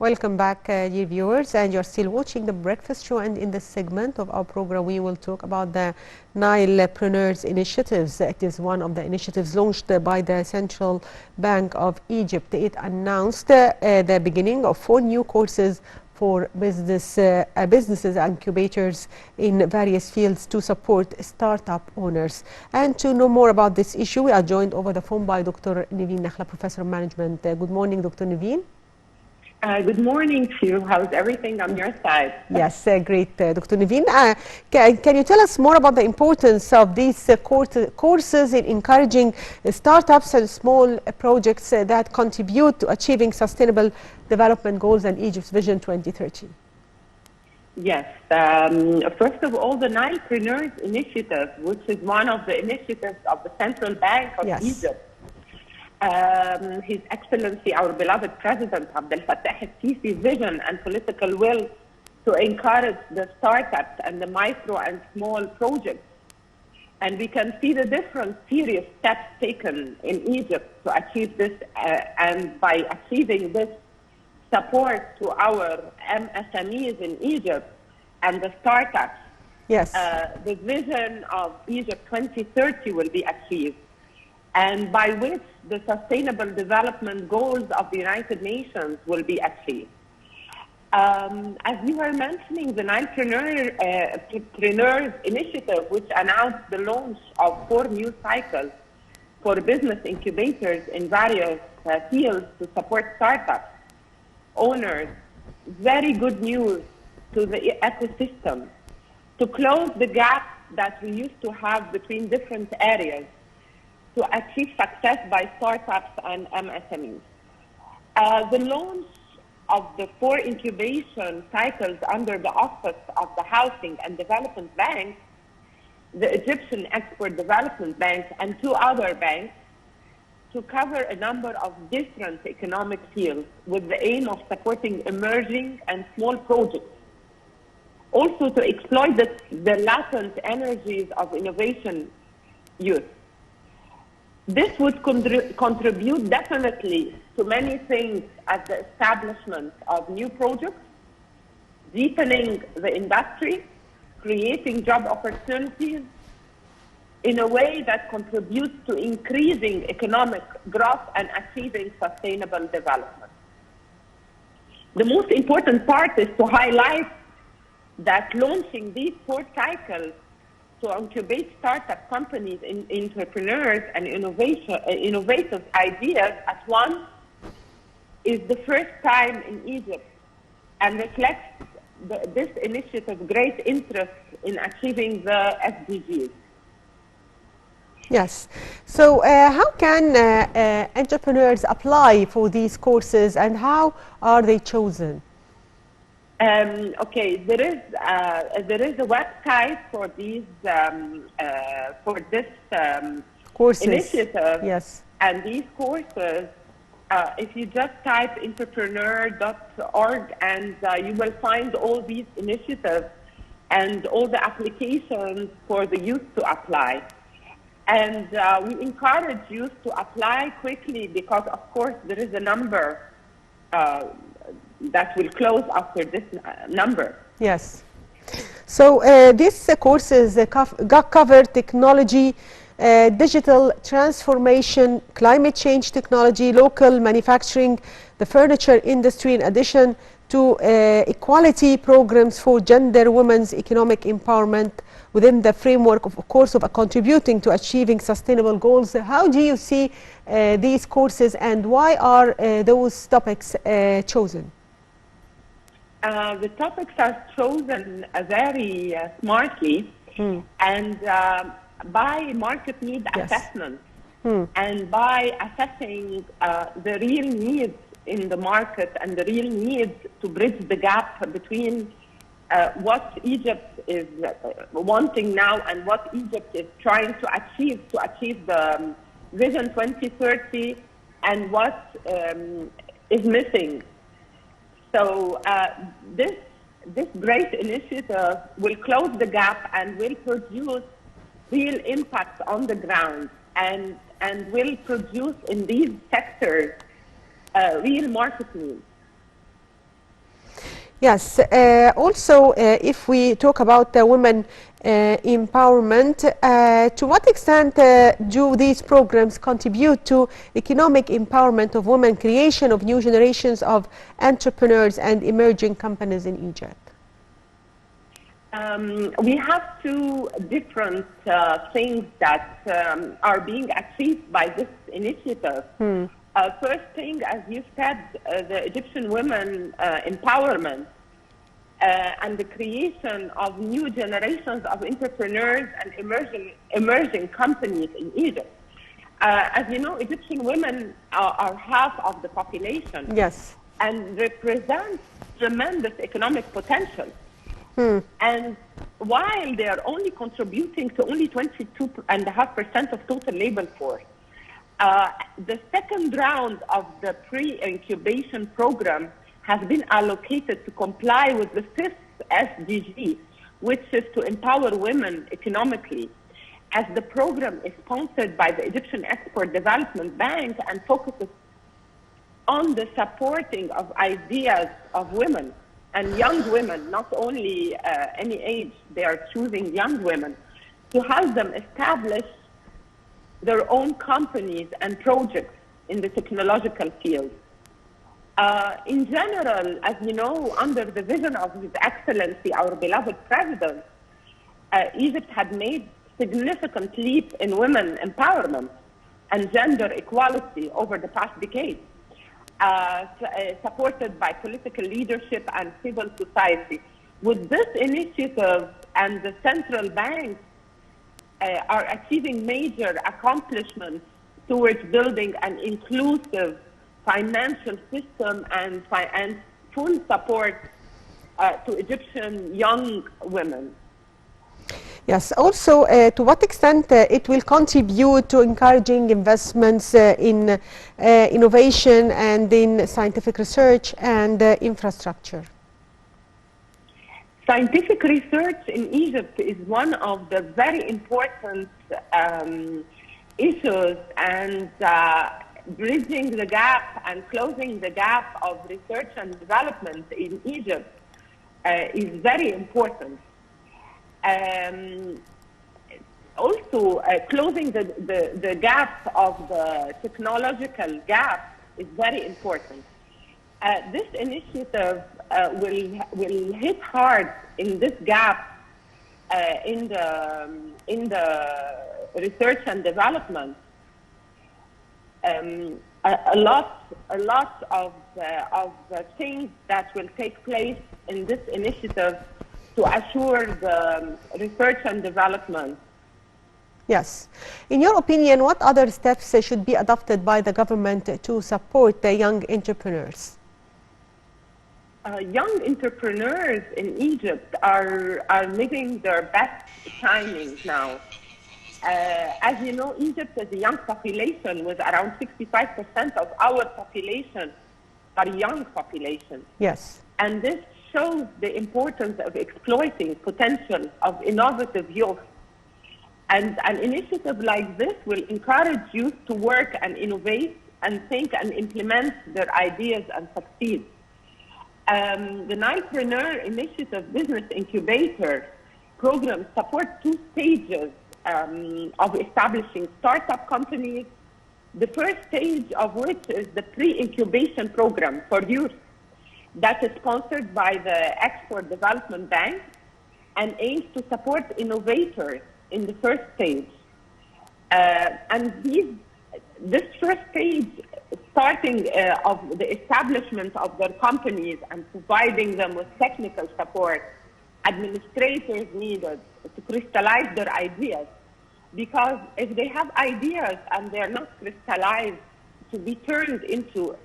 Welcome back, dear viewers, and you're still watching The Breakfast Show, and in this segment of our program we will talk about the Nilepreneurs initiatives. It is one of the initiatives launched by the Central Bank of Egypt. It announced the beginning of 4 new courses for businesses and incubators in various fields to support startup owners. And to know more about this issue, we are joined over the phone by Dr. Nevine Nakhla, Professor of Management. Good morning, Dr. Nevine. Good morning to you. How's everything on your side? Yes, great, Dr. Nevine. Can you tell us more about the importance of these courses in encouraging startups and small projects that contribute to achieving sustainable development goals and Egypt's Vision 2030? Yes. First of all, the Nilepreneurs initiative, which is one of the initiatives of the Central Bank of Egypt. His Excellency, our beloved President Abdel Fattah al-Sisi's vision and political will to encourage the startups and the micro and small projects. And we can see the different serious steps taken in Egypt to achieve this, and by achieving this support to our MSMEs in Egypt and the startups, the vision of Egypt 2030 will be achieved, and by which the Sustainable Development Goals of the United Nations will be achieved. As you were mentioning, the Nilepreneurs initiative, which announced the launch of 4 new cycles for business incubators in various fields to support startups, owners, very good news to the ecosystem, to close the gap that we used to have between different areas, to achieve success by startups and MSMEs. The launch of the 4 incubation cycles under the auspice of the Housing and Development Bank, the Egyptian Export Development Bank, and 2 other banks, to cover a number of different economic fields with the aim of supporting emerging and small projects. Also to exploit the latent energies of innovation youth. This would contribute definitely to many things as the establishment of new projects, deepening the industry, creating job opportunities in a way that contributes to increasing economic growth and achieving sustainable development. The most important part is to highlight that launching these 4 cycles to incubate startup companies in entrepreneurs and innovative ideas at once is the first time in Egypt, and reflects this initiative's great interest in achieving the SDGs. Yes. So how can entrepreneurs apply for these courses, and how are they chosen? Okay, there is a website for these courses. Initiative. Yes. And these courses, if you just type entrepreneur.org, and you will find all these initiatives and all the applications for the youth to apply. And we encourage youth to apply quickly, because of course there is a number that will close after this number. Yes. So these courses cover technology, digital transformation, climate change technology, local manufacturing, the furniture industry, in addition to equality programs for gender, women's economic empowerment within the framework, of course, of contributing to achieving sustainable goals. How do you see these courses, and why are those topics chosen? The topics are chosen very smartly, and by market need assessment, and by assessing the real needs in the market and the real needs to bridge the gap between what Egypt is wanting now and what Egypt is trying to achieve the Vision 2030, and what is missing. So this great initiative will close the gap and will produce real impact on the ground, and will produce in these sectors real market needs. Yes. Also, if we talk about women empowerment, to what extent do these programs contribute to economic empowerment of women, creation of new generations of entrepreneurs and emerging companies in Egypt? We have two different things that are being achieved by this initiative. First thing, as you said, the Egyptian women empowerment and the creation of new generations of entrepreneurs and emerging companies in Egypt. As you know, Egyptian women are half of the population. Yes. And represent tremendous economic potential. And while they are only contributing to only 22.5% of total labor force, the second round of the pre-incubation program has been allocated to comply with the fifth SDG, which is to empower women economically, as the program is sponsored by the Egyptian Export Development Bank and focuses on the supporting of ideas of women and young women, not only any age, they are choosing young women, to help them establish their own companies and projects in the technological field. In general, as you know, under the vision of His Excellency, our beloved President, Egypt had made significant leap in women empowerment and gender equality over the past decade. Supported by political leadership and civil society. With this initiative, and the central banks are achieving major accomplishments towards building an inclusive financial system and full support to Egyptian young women. Yes. Also, to what extent it will contribute to encouraging investments in innovation and in scientific research and infrastructure? Scientific research in Egypt is one of the very important issues, and bridging the gap and closing the gap of research and development in Egypt is very important. Also, closing the gap of the technological gap is very important. This initiative will hit hard in this gap in the research and development. A lot of things that will take place in this initiative to assure the research and development. Yes. In your opinion, what other steps should be adopted by the government to support the young entrepreneurs? Young entrepreneurs in Egypt are living their best timings now. As you know, Egypt is a young population, with around 65% of our population are young population. Yes. And this shows the importance of exploiting potential of innovative youth. And an initiative like this will encourage youth to work and innovate and think and implement their ideas and succeed. The Nilepreneur Initiative Business Incubator program supports two stages of establishing startup companies, the first stage of which is the pre-incubation program for youth that is sponsored by the Export Development Bank and aims to support innovators in the first stage. And this first stage, starting of the establishment of their companies and providing them with technical support, administrators needed to crystallize their ideas. Because if they have ideas and they're not crystallized to be turned into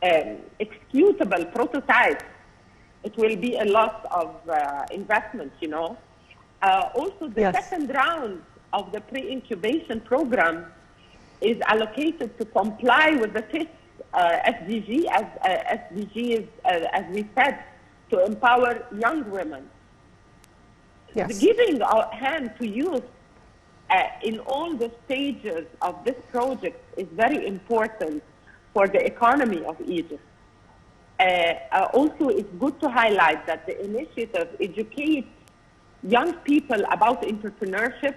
executable prototypes, it will be a lot of investment, you know. Also, the second round of the pre-incubation program is allocated to comply with the fifth SDG, as we said, to empower young women. Yes. Giving a hand to youth in all the stages of this project is very important for the economy of Egypt. Also, it's good to highlight that the initiative educates young people about entrepreneurship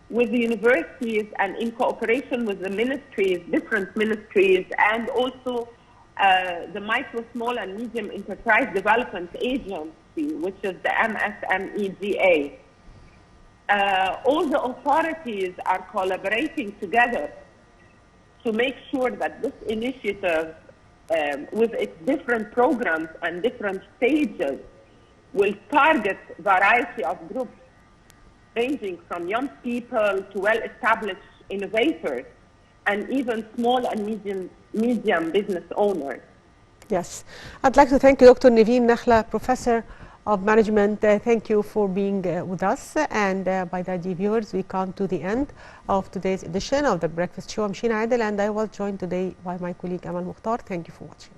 with the universities and in cooperation with the ministries, different ministries, and also the Micro, Small, and Medium Enterprise Development Agency, which is the MSMEDA. All the authorities are collaborating together to make sure that this initiative, with its different programs and different stages, will target variety of groups ranging from young people to well-established innovators and even small and medium business owners. Yes. I'd like to thank you, Dr. Nevine Nakhla, Professor of Management. Thank you for being with us. And by that, dear viewers, we come to the end of today's edition of The Breakfast Show. I'm Sheena Adel, and I was joined today by my colleague Amal Mukhtar. Thank you for watching.